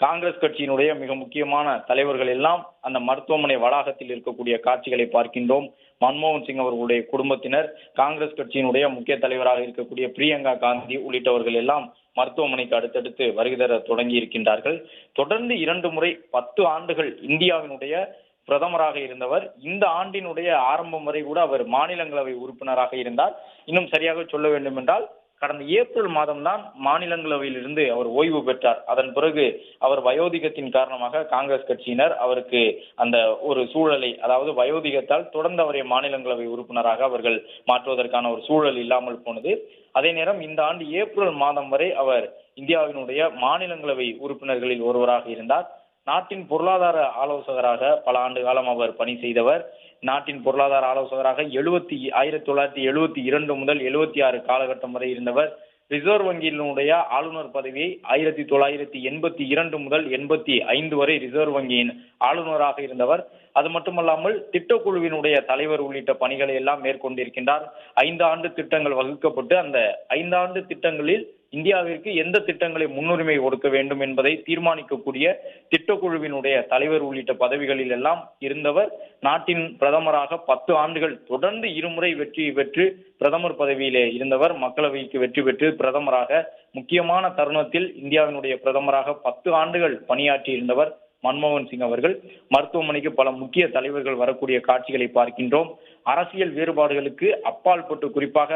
காங்கிரஸ் கட்சியினுடைய மிக முக்கியமான தலைவர்கள் எல்லாம் அந்த மருத்துவமனை வளாகத்தில் இருக்கக்கூடிய காட்சிகளை பார்க்கின்றோம். மன்மோகன் சிங் அவர்களுடைய குடும்பத்தினர், காங்கிரஸ் கட்சியினுடைய முக்கிய தலைவராக இருக்கக்கூடிய பிரியங்கா காந்தி உள்ளிட்டவர்கள் எல்லாம் மருத்துவமனைக்கு அடுத்தடுத்து வருகை தர தொடங்கி இருக்கின்றார்கள். தொடர்ந்து 2 முறை 10 ஆண்டுகள் இந்தியாவினுடைய பிரதமராக இருந்தவர். இந்த ஆண்டினுடைய ஆரம்பம் வரை கூட அவர் மாநிலங்களவை உறுப்பினராக இருந்தார். இன்னும் சரியாக சொல்ல வேண்டும் என்றால் கடந்த ஏப்ரல் மாதம்தான் மாநிலங்களவையிலிருந்து அவர் ஓய்வு பெற்றார். அதன் பிறகு அவர் வயோதிகத்தின் காரணமாக காங்கிரஸ் கட்சியினர் அவருக்கு அந்த ஒரு சூழலை, அதாவது வயோதிகத்தால் தொடர்ந்து அவரை மாநிலங்களவை உறுப்பினராக அவர்கள் மாற்றுவதற்கான ஒரு சூழல் இல்லாமல் போனது. அதே நேரம் இந்த ஆண்டு ஏப்ரல் மாதம் வரை அவர் இந்தியாவினுடைய மாநிலங்களவை உறுப்பினர்களில் ஒருவராக இருந்தார். நாட்டின் பொருளாதார ஆலோசகராக பல ஆண்டு காலம் அவர் பணி செய்தவர். நாட்டின் பொருளாதார ஆலோசகராக 1972 முதல் 76 காலகட்டம் வரை இருந்தவர். ரிசர்வ் வங்கியினுடைய ஆளுநர் பதவியை 1982 முதல் 85 வரை ரிசர்வ் வங்கியின் ஆளுநராக இருந்தவர். அது மட்டுமல்லாமல் திட்டக்குழுவினுடைய தலைவர் உள்ளிட்ட பணிகளை எல்லாம் மேற்கொண்டிருக்கின்றார். 5 ஆண்டு திட்டங்கள் வகுக்கப்பட்டு அந்த 5 ஆண்டு திட்டங்களில் இந்தியாவிற்கு எந்த திட்டங்களை முன்னுரிமை கொடுக்க வேண்டும் என்பதை தீர்மானிக்கக்கூடிய திட்டக்குழுவினுடைய தலைவர் உள்ளிட்ட பதவிகளில் எல்லாம் இருந்தவர். நாட்டின் பிரதமராக 10 ஆண்டுகள் தொடர்ந்து 2 முறை வெற்றி பெற்று பிரதமர் பதவியிலே இருந்தவர். மக்களவைக்கு வெற்றி பெற்று பிரதமராக முக்கியமான தருணத்தில் இந்தியாவினுடைய பிரதமராக 10 ஆண்டுகள் பணியாற்றி இருந்தவர் மன்மோகன் சிங் அவர்கள். மருத்துவமனைக்கு பல முக்கிய தலைவர்கள் வரக்கூடிய காட்சிகளை பார்க்கின்றோம். அரசியல் வேறுபாடுகளுக்கு அப்பால் பட்டு குறிப்பாக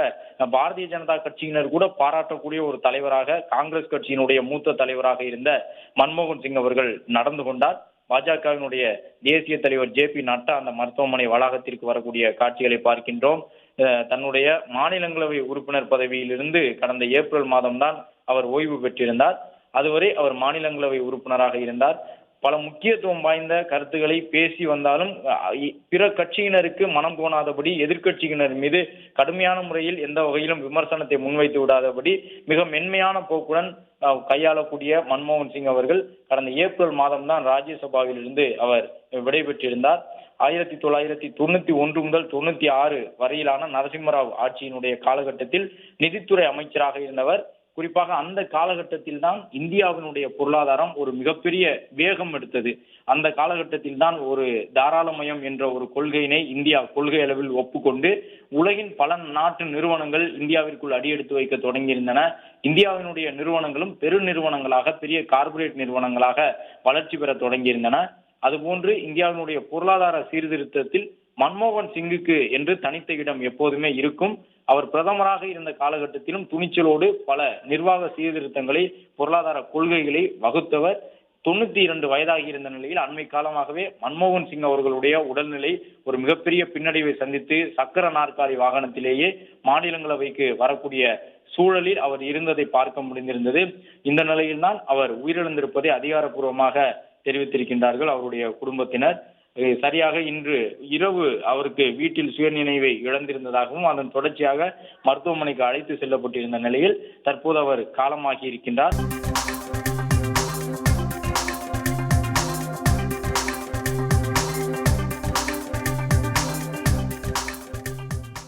பாரதிய ஜனதா கட்சியினர் கூட பாராட்டக்கூடிய ஒரு தலைவராக காங்கிரஸ் கட்சியினுடைய மூத்த தலைவராக இருந்த மன்மோகன் சிங் அவர்கள் நடந்து கொண்டார். பாஜகவினுடைய தேசிய தலைவர் ஜே.பி. நட்டா அந்த மருத்துவமனை வளாகத்திற்கு வரக்கூடிய காட்சிகளை பார்க்கின்றோம். தன்னுடைய மாநிலங்களவை உறுப்பினர் பதவியிலிருந்து கடந்த ஏப்ரல் மாதம்தான் அவர் ஓய்வு பெற்றிருந்தார். அதுவரை அவர் மாநிலங்களவை உறுப்பினராக இருந்தார். பல முக்கியத்துவம் வாய்ந்த கருத்துக்களை பேசி வந்தாலும் பிற கட்சியினருக்கு மனம் கோணாதபடி, எதிர்கட்சியினர் மீது கடுமையான முறையில் எந்த வகையிலும் விமர்சனத்தை முன்வைத்து விடாதபடி மிக மென்மையான போக்குடன் கையாளக்கூடிய மன்மோகன் சிங் அவர்கள் கடந்த ஏப்ரல் மாதம்தான் ராஜ்யசபாவில் இருந்து அவர் விடைபெற்றிருந்தார். 1991 முதல் 96 வரையிலான நரசிம்மராவ் ஆட்சியினுடைய காலகட்டத்தில் நிதித்துறை அமைச்சராக இருந்தவர். குறிப்பாக அந்த காலகட்டத்தில் தான் இந்தியாவினுடைய பொருளாதாரம் ஒரு மிகப்பெரிய வேகம் எடுத்தது. அந்த காலகட்டத்தில் தான் ஒரு தாராளமயம் என்ற ஒரு கொள்கையினை இந்தியா கொள்கை அளவில் ஒப்புக்கொண்டு உலகின் பல நாட்டு நிறுவனங்கள் இந்தியாவிற்குள் அடியெடுத்து வைக்க தொடங்கியிருந்தன. இந்தியாவினுடைய நிறுவனங்களும் பெரு நிறுவனங்களாக, பெரிய கார்ப்பரேட் நிறுவனங்களாக வளர்ச்சி பெற தொடங்கியிருந்தன. அதுபோன்று இந்தியாவினுடைய பொருளாதார சீர்திருத்தத்தில் மன்மோகன் சிங்குக்கு என்று தனித்த இடம் எப்போதுமே இருக்கும். அவர் பிரதமராக இருந்த காலகட்டத்திலும் துணிச்சலோடு பல நிர்வாக சீர்திருத்தங்களை, பொருளாதார கொள்கைகளை வகுத்தவர். 92 வயதாகி இருந்த நிலையில் அண்மை காலமாகவே மன்மோகன் சிங் அவர்களுடைய உடல்நிலை ஒரு மிகப்பெரிய பின்னடைவை சந்தித்து சக்கர நாற்காலி வாகனத்திலேயே மாநிலங்களவைக்கு வரக்கூடிய சூழலில் அவர் இருந்ததை பார்க்க முடிந்திருந்தது. இந்த நிலையில்தான் அவர் உயிரிழந்திருப்பதை அதிகாரப்பூர்வமாக தெரிவித்திருக்கின்றார்கள் அவருடைய குடும்பத்தினர். சரியாக இன்று இரவு அவருக்கு வீட்டில் சுயநினைவை இழந்திருந்ததாகவும் அதன் தொடர்ச்சியாக மருத்துவமனைக்கு அழைத்து செல்லப்பட்டிருந்த நிலையில் தற்போது அவர் காலமாகி இருக்கின்றார்.